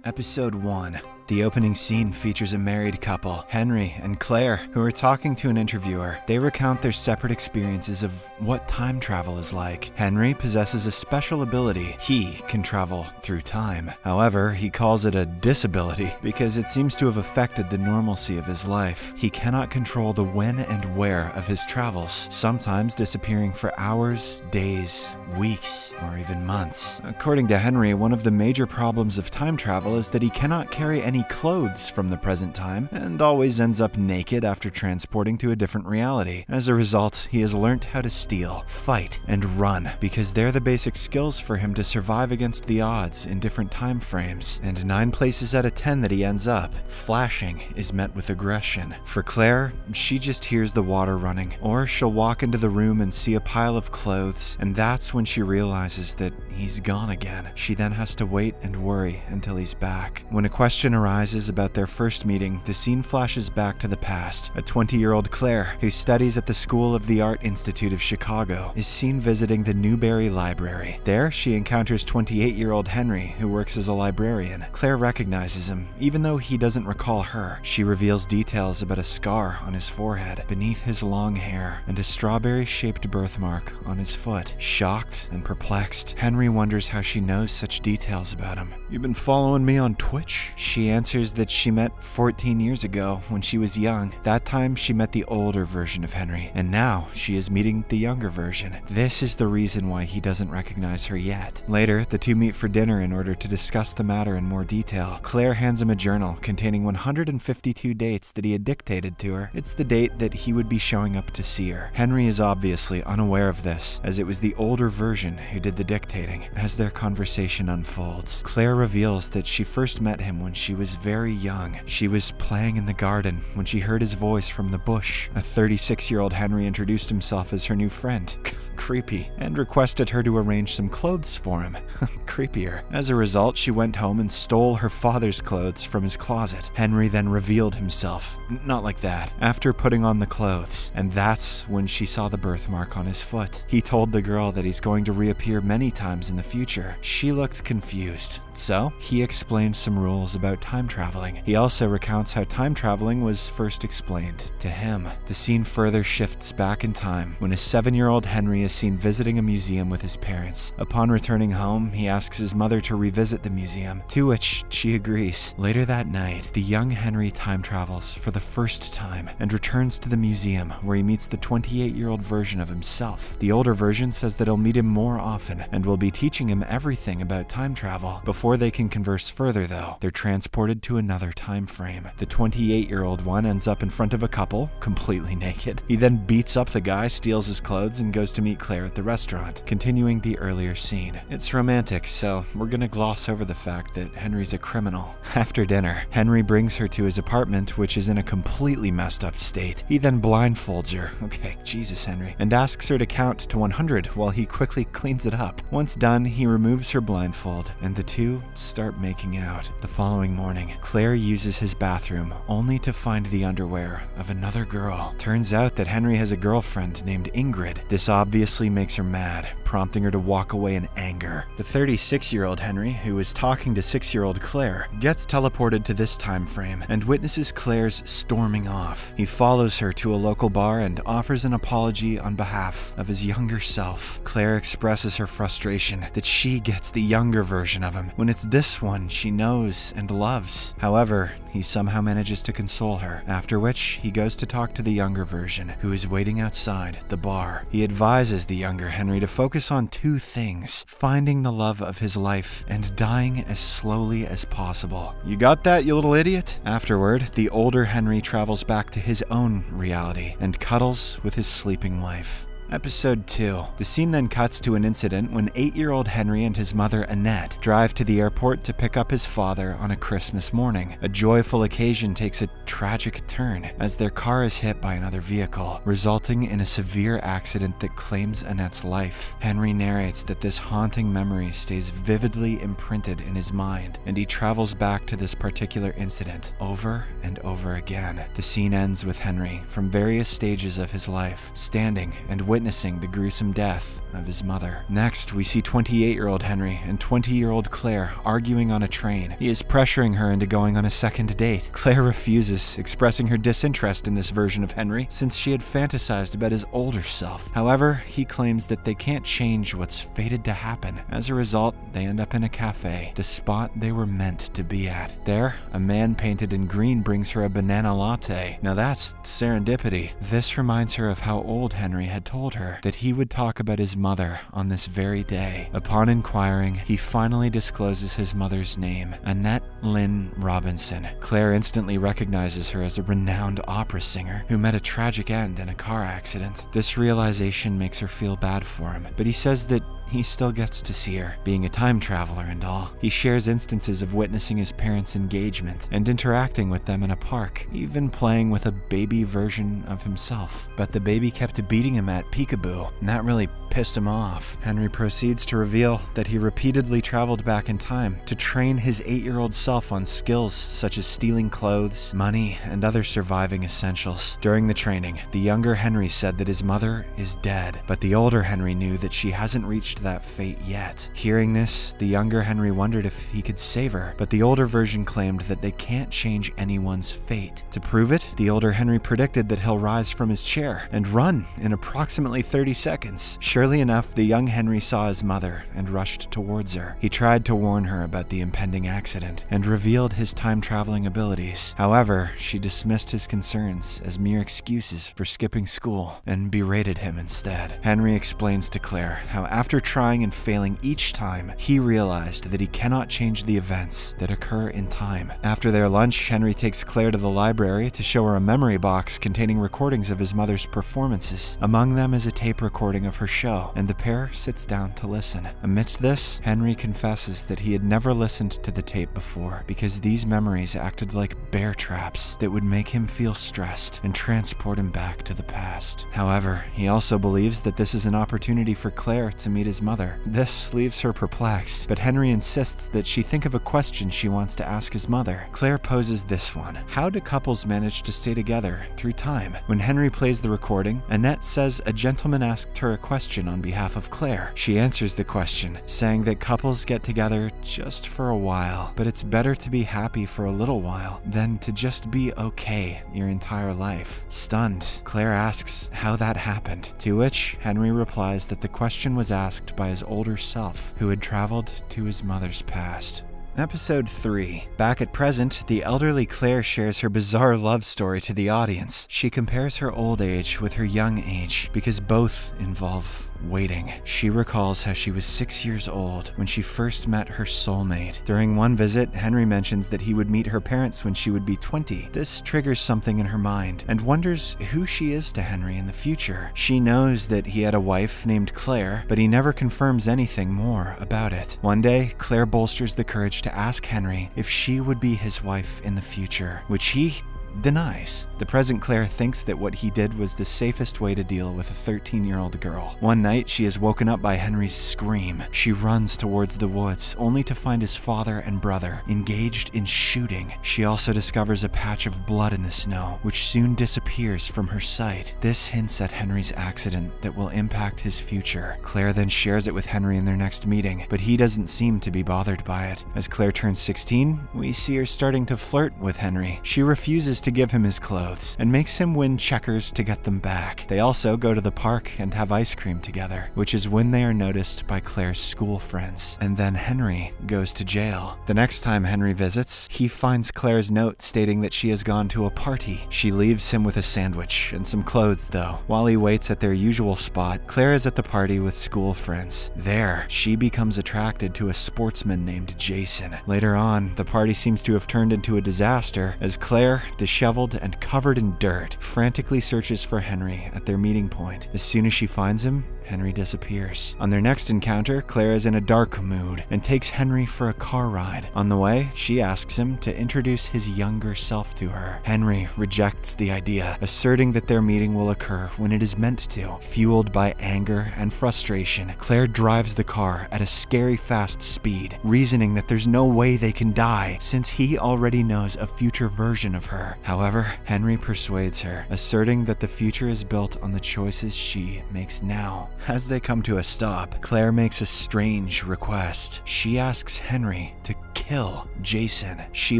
Episode 1. The opening scene features a married couple, Henry and Claire, who are talking to an interviewer. They recount their separate experiences of what time travel is like. Henry possesses a special ability. He can travel through time. However, he calls it a disability because it seems to have affected the normalcy of his life. He cannot control the when and where of his travels, sometimes disappearing for hours, days, weeks, or even months. According to Henry, one of the major problems of time travel is that he cannot carry any clothes from the present time and always ends up naked after transporting to a different reality. As a result, he has learnt how to steal, fight, and run because they're the basic skills for him to survive against the odds in different time frames. And 9 places out of 10 that he ends up, flashing is met with aggression. For Claire, she just hears the water running, or she'll walk into the room and see a pile of clothes, and that's when she realizes that he's gone again. She then has to wait and worry until he's back. When a question arises about their first meeting, the scene flashes back to the past. A 20-year-old Claire, who studies at the School of the Art Institute of Chicago, is seen visiting the Newberry Library. There, she encounters 28-year-old Henry, who works as a librarian. Claire recognizes him, even though he doesn't recall her. She reveals details about a scar on his forehead, beneath his long hair, and a strawberry-shaped birthmark on his foot. Shocked and perplexed, Henry wonders how she knows such details about him. "You've been following me on Twitch?" She answers that she met 14 years ago when she was young. That time she met the older version of Henry, and now she is meeting the younger version. This is the reason why he doesn't recognize her yet. Later, the two meet for dinner in order to discuss the matter in more detail. Claire hands him a journal containing 152 dates that he had dictated to her. It's the date that he would be showing up to see her. Henry is obviously unaware of this, as it was the older version who did the dictating. As their conversation unfolds, Claire reveals that she first met him when she was very young. She was playing in the garden when she heard his voice from the bush. A 36-year-old Henry introduced himself as her new friend. Creepy. And requested her to arrange some clothes for him. Creepier. As a result, she went home and stole her father's clothes from his closet. Henry then revealed himself. Not like that. After putting on the clothes. And that's when she saw the birthmark on his foot. He told the girl that he's going to reappear many times in the future. She looked confused. So, he explained some rules about time traveling. He also recounts how time traveling was first explained to him. The scene further shifts back in time when a 7-year-old Henry is seen visiting a museum with his parents. Upon returning home, he asks his mother to revisit the museum, to which she agrees. Later that night, the young Henry time travels for the first time and returns to the museum where he meets the 28-year-old version of himself. The older version says that he'll meet him more often and will be teaching him everything about time travel. Before they can converse further though, they're transported to another time frame. The 28-year-old one ends up in front of a couple, completely naked. He then beats up the guy, steals his clothes, and goes to meet Claire at the restaurant, continuing the earlier scene. It's romantic, so we're gonna gloss over the fact that Henry's a criminal. After dinner, Henry brings her to his apartment, which is in a completely messed up state. He then blindfolds her, okay, Jesus Henry, and asks her to count to 100 while he quickly cleans it up. Once done, he removes her blindfold, and the two start making out. The following morning, Claire uses his bathroom only to find the underwear of another girl. Turns out that Henry has a girlfriend named Ingrid. This obviously makes her mad, prompting her to walk away in anger. The 36-year-old Henry, who is talking to 6-year-old Claire, gets teleported to this time frame and witnesses Claire's storming off. He follows her to a local bar and offers an apology on behalf of his younger self. Claire expresses her frustration that she gets the younger version of him when it's this one she knows and loves. However, he somehow manages to console her, after which he goes to talk to the younger version, who is waiting outside the bar. He advises the younger Henry to focus on 2 things: finding the love of his life and dying as slowly as possible. You got that, you little idiot? Afterward, the older Henry travels back to his own reality and cuddles with his sleeping wife. Episode 2. The scene then cuts to an incident when 8-year-old Henry and his mother Annette drive to the airport to pick up his father on a Christmas morning. A joyful occasion takes a tragic turn as their car is hit by another vehicle, resulting in a severe accident that claims Annette's life. Henry narrates that this haunting memory stays vividly imprinted in his mind, and he travels back to this particular incident over and over again. The scene ends with Henry, from various stages of his life, standing and witnessing the gruesome death of his mother. Next, we see 28-year-old Henry and 20-year-old Claire arguing on a train. He is pressuring her into going on a second date. Claire refuses, expressing her disinterest in this version of Henry since she had fantasized about his older self. However, he claims that they can't change what's fated to happen. As a result, they end up in a cafe, the spot they were meant to be at. There, a man painted in green brings her a banana latte. Now that's serendipity. This reminds her of how old Henry had told her that he would talk about his mother on this very day. Upon inquiring, he finally discloses his mother's name, Annette Lynn Robinson. Claire instantly recognizes her as a renowned opera singer who met a tragic end in a car accident. This realization makes her feel bad for him, but he says that he still gets to see her, being a time traveler and all. He shares instances of witnessing his parents' engagement and interacting with them in a park, even playing with a baby version of himself. But the baby kept beating him at peekaboo, and that really pissed him off. Henry proceeds to reveal that he repeatedly traveled back in time to train his 8-year-old self on skills such as stealing clothes, money, and other surviving essentials. During the training, the younger Henry said that his mother is dead, but the older Henry knew that she hasn't reached that fate yet. Hearing this, the younger Henry wondered if he could save her, but the older version claimed that they can't change anyone's fate. To prove it, the older Henry predicted that he'll rise from his chair and run in approximately 30 seconds. Surely enough, the young Henry saw his mother and rushed towards her. He tried to warn her about the impending accident and revealed his time-traveling abilities. However, she dismissed his concerns as mere excuses for skipping school and berated him instead. Henry explains to Claire how after trying and failing each time, he realized that he cannot change the events that occur in time. After their lunch, Henry takes Claire to the library to show her a memory box containing recordings of his mother's performances. Among them is a tape recording of her show, and the pair sits down to listen. Amidst this, Henry confesses that he had never listened to the tape before because these memories acted like bear traps that would make him feel stressed and transport him back to the past. However, he also believes that this is an opportunity for Claire to meet his mother. This leaves her perplexed, but Henry insists that she think of a question she wants to ask his mother. Claire poses this one: how do couples manage to stay together through time? When Henry plays the recording, Annette says a gentleman asked her a question on behalf of Claire. She answers the question, saying that couples get together just for a while, but it's better to be happy for a little while than to just be okay your entire life. Stunned, Claire asks how that happened, to which Henry replies that the question was asked by his older self, who had traveled to his mother's past. Episode 3. Back at present, the elderly Claire shares her bizarre love story to the audience. She compares her old age with her young age because both involve waiting. She recalls how she was 6 years old when she first met her soulmate. During one visit, Henry mentions that he would meet her parents when she would be 20. This triggers something in her mind and wonders who she is to Henry in the future. She knows that he had a wife named Claire, but he never confirms anything more about it. One day, Claire bolsters the courage to ask Henry if she would be his wife in the future, which he denies. The present Claire thinks that what he did was the safest way to deal with a 13-year-old girl. One night, she is woken up by Henry's scream. She runs towards the woods, only to find his father and brother engaged in shooting. She also discovers a patch of blood in the snow, which soon disappears from her sight. This hints at Henry's accident that will impact his future. Claire then shares it with Henry in their next meeting, but he doesn't seem to be bothered by it. As Claire turns 16, we see her starting to flirt with Henry. She refuses to give him his clothes and makes him win checkers to get them back. They also go to the park and have ice cream together, which is when they are noticed by Claire's school friends. And then Henry goes to jail. The next time Henry visits, he finds Claire's note stating that she has gone to a party. She leaves him with a sandwich and some clothes though. While he waits at their usual spot, Claire is at the party with school friends. There, she becomes attracted to a sportsman named Jason. Later on, the party seems to have turned into a disaster as Claire, disheveled and covered in dirt, frantically searches for Henry at their meeting point. As soon as she finds him, Henry disappears. On their next encounter, Claire is in a dark mood and takes Henry for a car ride. On the way, she asks him to introduce his younger self to her. Henry rejects the idea, asserting that their meeting will occur when it is meant to. Fueled by anger and frustration, Claire drives the car at a scary fast speed, reasoning that there's no way they can die since he already knows a future version of her. However, Henry persuades her, asserting that the future is built on the choices she makes now. As they come to a stop, Claire makes a strange request. She asks Henry to kill Jason. She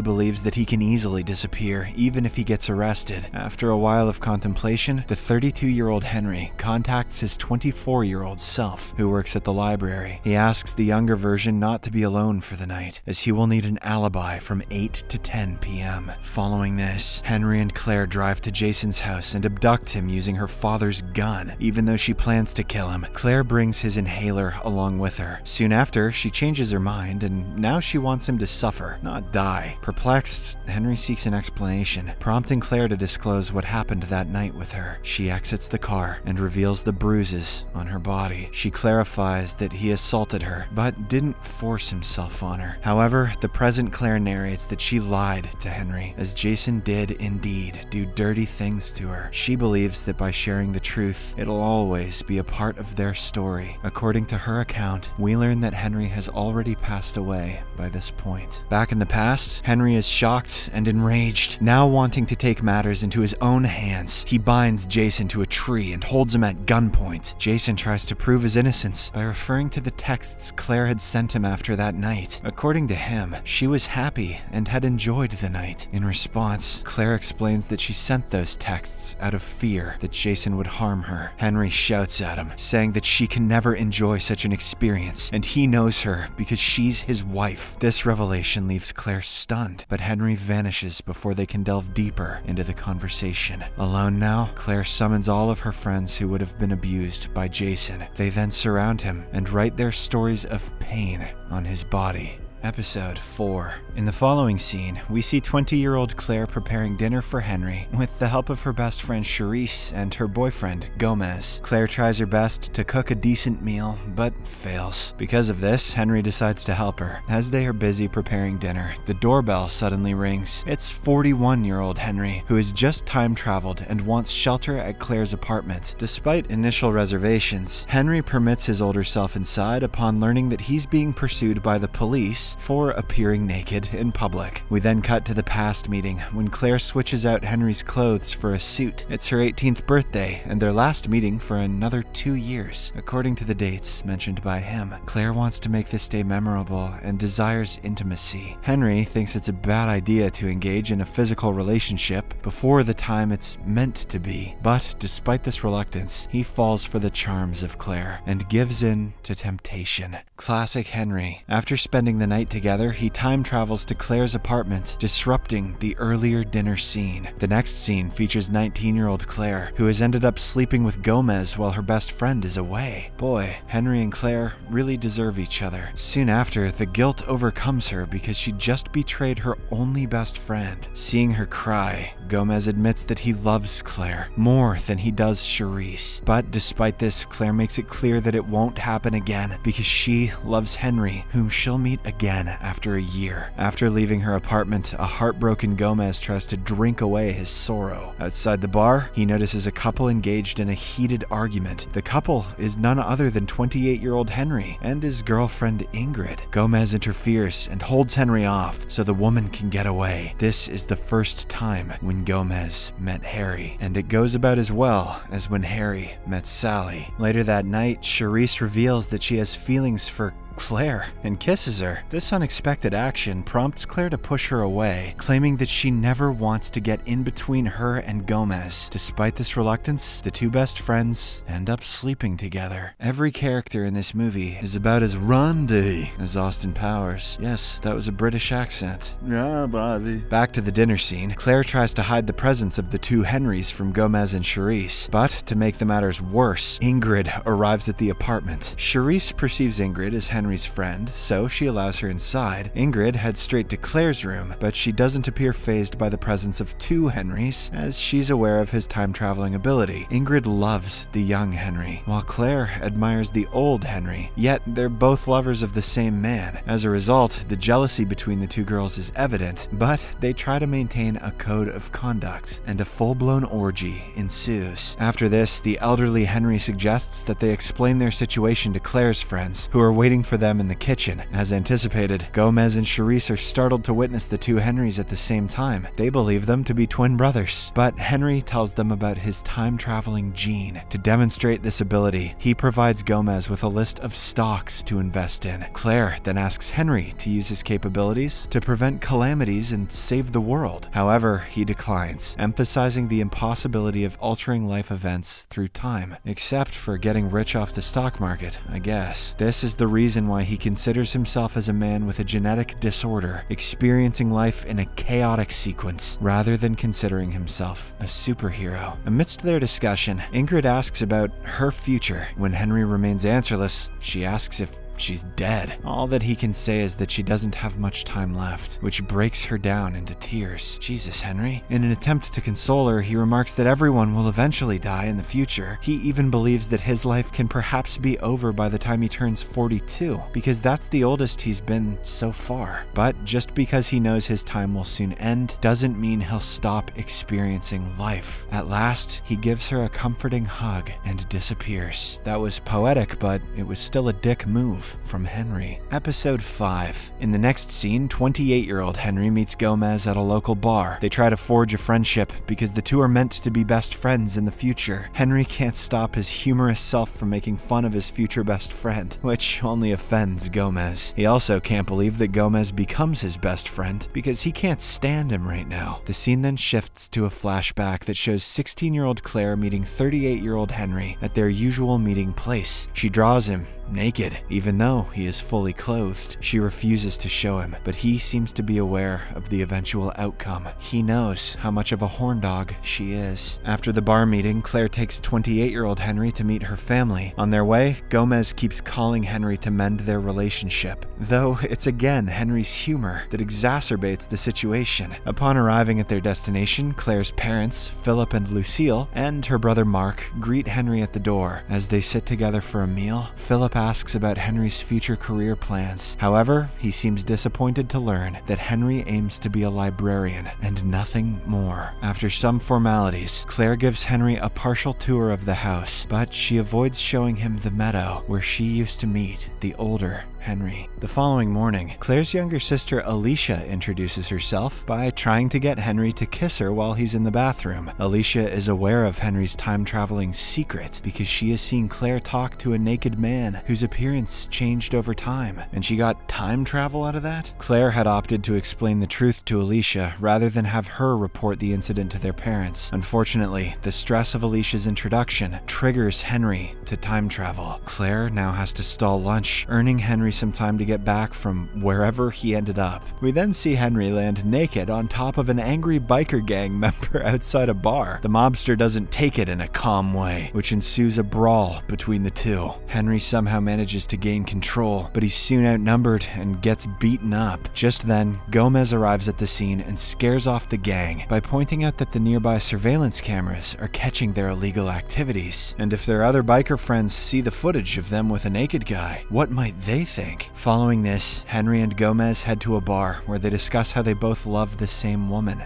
believes that he can easily disappear, even if he gets arrested. After a while of contemplation, the 32-year-old Henry contacts his 24-year-old self, who works at the library. He asks the younger version not to be alone for the night, as he will need an alibi from 8 to 10 p.m. Following this, Henry and Claire drive to Jason's house and abduct him using her father's gun, even though she plans to kill him. Claire brings his inhaler along with her. Soon after, she changes her mind, and now she wants him to suffer, not die. Perplexed, Henry seeks an explanation, prompting Claire to disclose what happened that night with her. She exits the car and reveals the bruises on her body. She clarifies that he assaulted her, but didn't force himself on her. However, the present Claire narrates that she lied to Henry, as Jason did indeed do dirty things to her. She believes that by sharing the truth, it'll always be a part of their story. According to her account, we learn that Henry has already passed away by this point. Back in the past, Henry is shocked and enraged, now wanting to take matters into his own hands. He binds Jason to a tree and holds him at gunpoint. Jason tries to prove his innocence by referring to the texts Claire had sent him after that night. According to him, she was happy and had enjoyed the night. In response, Claire explains that she sent those texts out of fear that Jason would harm her. Henry shouts at him, saying that she can never enjoy such an experience, and he knows her because she's his wife. This revelation leaves Claire stunned, but Henry vanishes before they can delve deeper into the conversation. Alone now, Claire summons all of her friends who would have been abused by Jason. They then surround him and write their stories of pain on his body. Episode 4. In the following scene, we see 20-year-old Claire preparing dinner for Henry with the help of her best friend Charisse and her boyfriend Gomez. Claire tries her best to cook a decent meal, but fails. Because of this, Henry decides to help her. As they are busy preparing dinner, the doorbell suddenly rings. It's 41-year-old Henry, who has just time-traveled and wants shelter at Claire's apartment. Despite initial reservations, Henry permits his older self inside upon learning that he's being pursued by the police for appearing naked in public. We then cut to the past meeting when Claire switches out Henry's clothes for a suit. It's her 18th birthday and their last meeting for another 2 years. According to the dates mentioned by him, Claire wants to make this day memorable and desires intimacy. Henry thinks it's a bad idea to engage in a physical relationship before the time it's meant to be, but despite this reluctance, he falls for the charms of Claire and gives in to temptation. Classic Henry. After spending the night together, he time travels to Claire's apartment, disrupting the earlier dinner scene. The next scene features 19-year-old Claire, who has ended up sleeping with Gomez while her best friend is away. Boy, Henry and Claire really deserve each other. Soon after, the guilt overcomes her because she just betrayed her only best friend. Seeing her cry, Gomez admits that he loves Claire more than he does Charisse. But despite this, Claire makes it clear that it won't happen again because she loves Henry, whom she'll meet again after a year. After leaving her apartment, a heartbroken Gomez tries to drink away his sorrow. Outside the bar, he notices a couple engaged in a heated argument. The couple is none other than 28-year-old Henry and his girlfriend Ingrid. Gomez interferes and holds Henry off so the woman can get away. This is the first time when Gomez met Harry, and it goes about as well as when Harry met Sally. Later that night, Charisse reveals that she has feelings for Claire and kisses her. This unexpected action prompts Claire to push her away, claiming that she never wants to get in between her and Gomez. Despite this reluctance, the two best friends end up sleeping together. Every character in this movie is about as randy as Austin Powers. Yes, that was a British accent. Yeah, baby. Back to the dinner scene, Claire tries to hide the presence of the two Henrys from Gomez and Charisse, but to make the matters worse, Ingrid arrives at the apartment. Charisse perceives Ingrid as Henry Henry's friend, so she allows her inside. Ingrid heads straight to Claire's room, but she doesn't appear fazed by the presence of two Henrys, as she's aware of his time-traveling ability. Ingrid loves the young Henry, while Claire admires the old Henry, yet they're both lovers of the same man. As a result, the jealousy between the two girls is evident, but they try to maintain a code of conduct, and a full-blown orgy ensues. After this, the elderly Henry suggests that they explain their situation to Claire's friends, who are waiting for them in the kitchen. As anticipated, Gomez and Charisse are startled to witness the two Henrys at the same time. They believe them to be twin brothers, but Henry tells them about his time-traveling gene. To demonstrate this ability, he provides Gomez with a list of stocks to invest in. Claire then asks Henry to use his capabilities to prevent calamities and save the world. However, he declines, emphasizing the impossibility of altering life events through time, except for getting rich off the stock market, I guess. This is the reason why he considers himself as a man with a genetic disorder, experiencing life in a chaotic sequence, rather than considering himself a superhero. Amidst their discussion, Ingrid asks about her future. When Henry remains answerless, she asks if she's dead. All that he can say is that she doesn't have much time left, which breaks her down into tears. Jesus, Henry. In an attempt to console her, he remarks that everyone will eventually die in the future. He even believes that his life can perhaps be over by the time he turns 42, because that's the oldest he's been so far. But just because he knows his time will soon end doesn't mean he'll stop experiencing life. At last, he gives her a comforting hug and disappears. That was poetic, but it was still a dick move from Henry. Episode 5. In the next scene, 28-year-old Henry meets Gomez at a local bar. They try to forge a friendship because the two are meant to be best friends in the future. Henry can't stop his humorous self from making fun of his future best friend, which only offends Gomez. He also can't believe that Gomez becomes his best friend because he can't stand him right now. The scene then shifts to a flashback that shows 16-year-old Claire meeting 38-year-old Henry at their usual meeting place. She draws him naked, even though he is fully clothed. She refuses to show him, but he seems to be aware of the eventual outcome. He knows how much of a horn dog she is. After the bar meeting, Claire takes 28-year-old Henry to meet her family. On their way, Gomez keeps calling Henry to mend their relationship, though it's again Henry's humor that exacerbates the situation. Upon arriving at their destination, Claire's parents, Philip and Lucille, and her brother Mark greet Henry at the door. As they sit together for a meal, Philip asks about Henry's future career plans. However, he seems disappointed to learn that Henry aims to be a librarian and nothing more. After some formalities, Claire gives Henry a partial tour of the house, but she avoids showing him the meadow where she used to meet the older Henry. The following morning, Claire's younger sister Alicia introduces herself by trying to get Henry to kiss her while he's in the bathroom. Alicia is aware of Henry's time-traveling secret because she has seen Claire talk to a naked man whose appearance changed over time, and she got time travel out of that? Claire had opted to explain the truth to Alicia rather than have her report the incident to their parents. Unfortunately, the stress of Alicia's introduction triggers Henry to time travel. Claire now has to stall lunch, earning Henry some time to get back from wherever he ended up. We then see Henry land naked on top of an angry biker gang member outside a bar. The mobster doesn't take it in a calm way, which ensues a brawl between the two. Henry somehow manages to gain control, but he's soon outnumbered and gets beaten up. Just then, Gomez arrives at the scene and scares off the gang by pointing out that the nearby surveillance cameras are catching their illegal activities. And if their other biker friends see the footage of them with a naked guy, what might they think? Following this, Henry and Gomez head to a bar where they discuss how they both love the same woman,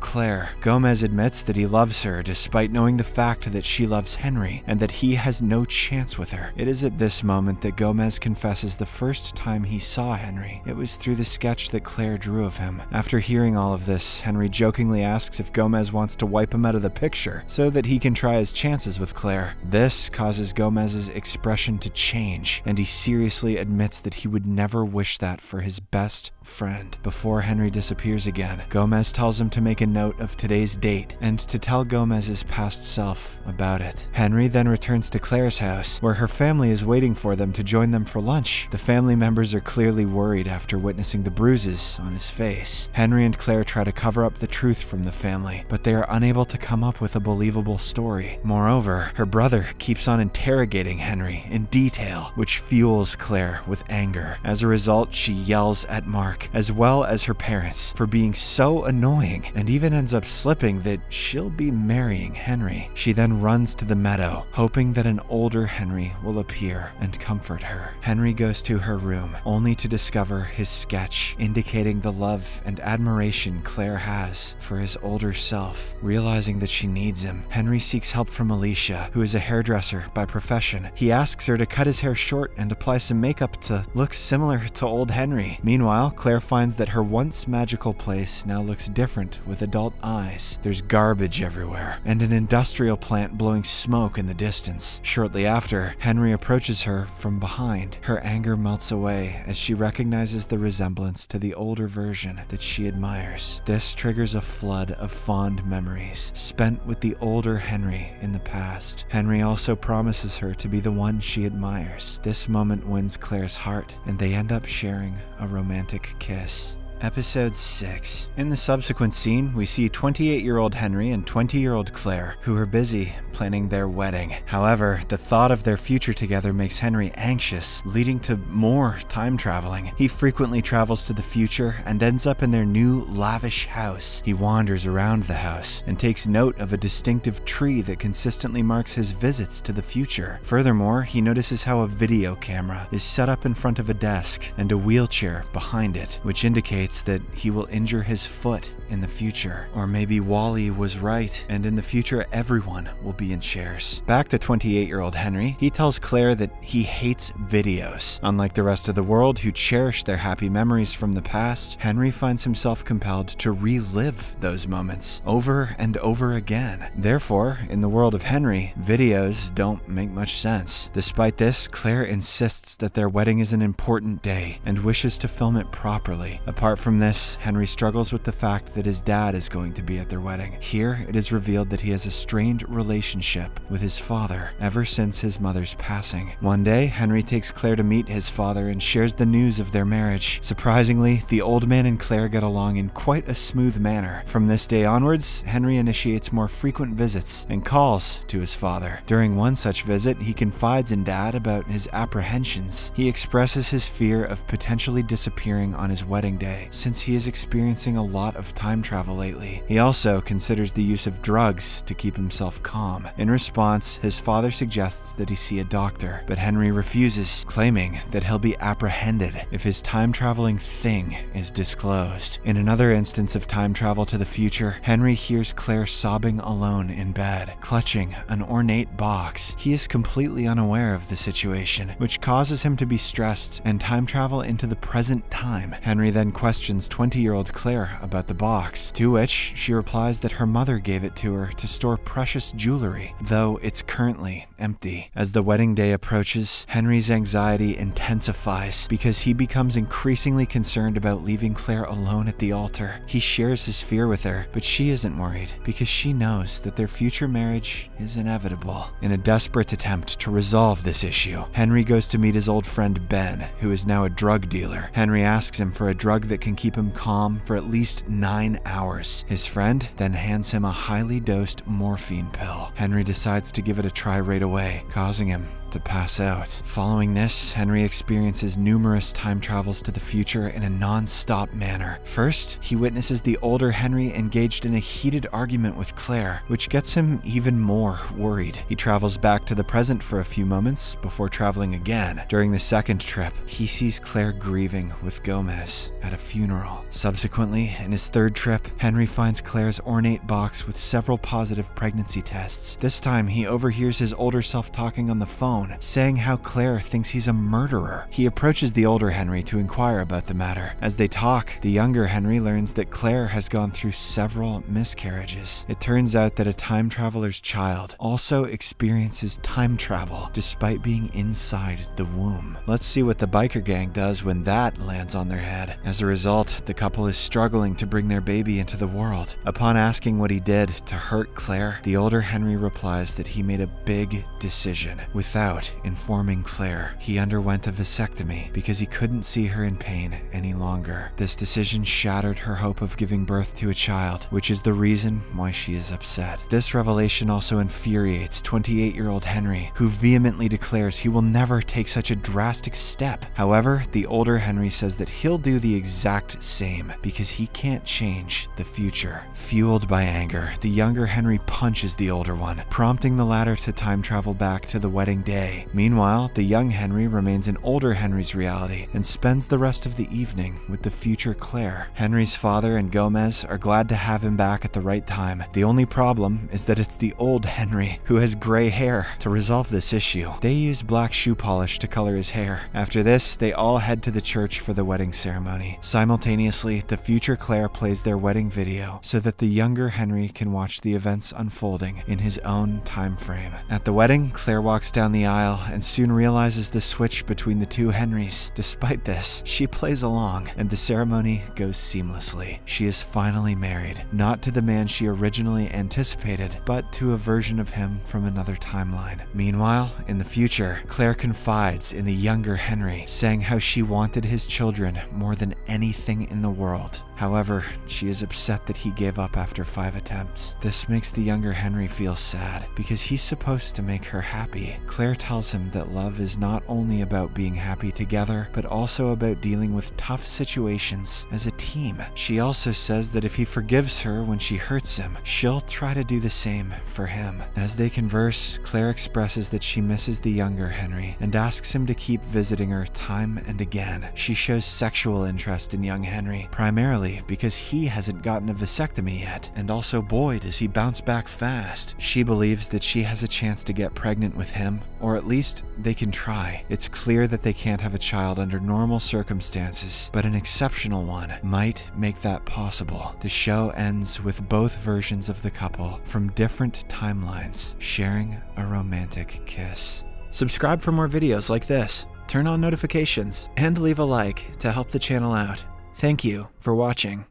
Claire. Gomez admits that he loves her despite knowing the fact that she loves Henry and that he has no chance with her. It is at this moment that Gomez confesses the first time he saw Henry. It was through the sketch that Claire drew of him. After hearing all of this, Henry jokingly asks if Gomez wants to wipe him out of the picture so that he can try his chances with Claire. This causes Gomez's expression to change, and he seriously admits that he would never wish that for his best friend. Before Henry disappears again, Gomez tells him to make a note of today's date and to tell Gomez's past self about it. Henry then returns to Claire's house, where her family is waiting for them to join them for lunch. The family members are clearly worried after witnessing the bruises on his face. Henry and Claire try to cover up the truth from the family, but they are unable to come up with a believable story. Moreover, her brother keeps on interrogating Henry in detail, which fuels fuels Claire with anger. As a result, she yells at Mark, as well as her parents, for being so annoying, and even ends up slipping that she'll be marrying Henry. She then runs to the meadow, hoping that an older Henry will appear and comfort her. Henry goes to her room, only to discover his sketch, indicating the love and admiration Claire has for his older self. Realizing that she needs him, Henry seeks help from Alicia, who is a hairdresser by profession. He asks her to cut his hair short and apply some makeup to look similar to old Henry. Meanwhile, Claire finds that her once magical place now looks different with adult eyes. There's garbage everywhere, and an industrial plant blowing smoke in the distance. Shortly after, Henry approaches her from behind. Her anger melts away as she recognizes the resemblance to the older version that she admires. This triggers a flood of fond memories spent with the older Henry in the past. Henry also promises her to be the one she admires. This moment wins Claire's heart, and they end up sharing a romantic kiss. Episode 6. In the subsequent scene, we see 28-year-old Henry and 20-year-old Claire, who are busy planning their wedding. However, the thought of their future together makes Henry anxious, leading to more time traveling. He frequently travels to the future and ends up in their new lavish house. He wanders around the house and takes note of a distinctive tree that consistently marks his visits to the future. Furthermore, he notices how a video camera is set up in front of a desk and a wheelchair behind it, which indicates that he will injure his foot in the future. Or maybe Wally was right, and in the future everyone will be in chairs. Back to 28-year-old Henry, he tells Claire that he hates videos. Unlike the rest of the world who cherish their happy memories from the past, Henry finds himself compelled to relive those moments over and over again. Therefore, in the world of Henry, videos don't make much sense. Despite this, Claire insists that their wedding is an important day and wishes to film it properly. Apart from this, Henry struggles with the fact that his dad is going to be at their wedding. Here, it is revealed that he has a strained relationship with his father ever since his mother's passing. One day, Henry takes Claire to meet his father and shares the news of their marriage. Surprisingly, the old man and Claire get along in quite a smooth manner. From this day onwards, Henry initiates more frequent visits and calls to his father. During one such visit, he confides in Dad about his apprehensions. He expresses his fear of potentially disappearing on his wedding day, since he is experiencing a lot of time travel lately. He also considers the use of drugs to keep himself calm. In response, his father suggests that he see a doctor, but Henry refuses, claiming that he'll be apprehended if his time-traveling thing is disclosed. In another instance of time travel to the future, Henry hears Claire sobbing alone in bed, clutching an ornate box. He is completely unaware of the situation, which causes him to be stressed and time travel into the present time. Henry then questions 20-year-old Claire about the box, to which she replies that her mother gave it to her to store precious jewelry, though it's currently empty. As the wedding day approaches, Henry's anxiety intensifies because he becomes increasingly concerned about leaving Claire alone at the altar. He shares his fear with her, but she isn't worried because she knows that their future marriage is inevitable. In a desperate attempt to resolve this issue, Henry goes to meet his old friend Ben, who is now a drug dealer. Henry asks him for a drug that can keep him calm for at least 9 hours. His friend then hands him a highly dosed morphine pill. Henry decides to give it a try right away, causing him to pass out. Following this, Henry experiences numerous time travels to the future in a non-stop manner. First, he witnesses the older Henry engaged in a heated argument with Claire, which gets him even more worried. He travels back to the present for a few moments before traveling again. During the second trip, he sees Claire grieving with Gomez at a funeral. Subsequently, in his third trip, Henry finds Claire's ornate box with several positive pregnancy tests. This time, he overhears his older self talking on the phone, saying how Claire thinks he's a murderer. He approaches the older Henry to inquire about the matter. As they talk, the younger Henry learns that Claire has gone through several miscarriages. It turns out that a time traveler's child also experiences time travel despite being inside the womb. Let's see what the biker gang does when that lands on their head. As a result, the couple is struggling to bring their baby into the world. Upon asking what he did to hurt Claire, the older Henry replies that he made a big decision without out, informing Claire he underwent a vasectomy because he couldn't see her in pain any longer. This decision shattered her hope of giving birth to a child, which is the reason why she is upset. This revelation also infuriates 28-year-old Henry, who vehemently declares he will never take such a drastic step. However, the older Henry says that he'll do the exact same because he can't change the future. Fueled by anger, the younger Henry punches the older one, prompting the latter to time travel back to the wedding day. Meanwhile, the young Henry remains in older Henry's reality and spends the rest of the evening with the future Claire. Henry's father and Gomez are glad to have him back at the right time. The only problem is that it's the old Henry who has gray hair. To resolve this issue, they use black shoe polish to color his hair. After this, they all head to the church for the wedding ceremony. Simultaneously, the future Claire plays their wedding video so that the younger Henry can watch the events unfolding in his own time frame. At the wedding, Claire walks down the aisle and soon realizes the switch between the two Henrys. Despite this, she plays along, and the ceremony goes seamlessly. She is finally married, not to the man she originally anticipated, but to a version of him from another timeline. Meanwhile, in the future, Claire confides in the younger Henry, saying how she wanted his children more than anything in the world. However, she is upset that he gave up after 5 attempts. This makes the younger Henry feel sad because he's supposed to make her happy. Claire tells him that love is not only about being happy together, but also about dealing with tough situations as a team. She also says that if he forgives her when she hurts him, she'll try to do the same for him. As they converse, Claire expresses that she misses the younger Henry and asks him to keep visiting her time and again. She shows sexual interest in young Henry, primarily because he hasn't gotten a vasectomy yet, and also boy does he bounce back fast. She believes that she has a chance to get pregnant with him, or at least they can try. It's clear that they can't have a child under normal circumstances, but an exceptional one might make that possible. The show ends with both versions of the couple from different timelines sharing a romantic kiss. Subscribe for more videos like this, turn on notifications, and leave a like to help the channel out. Thank you for watching.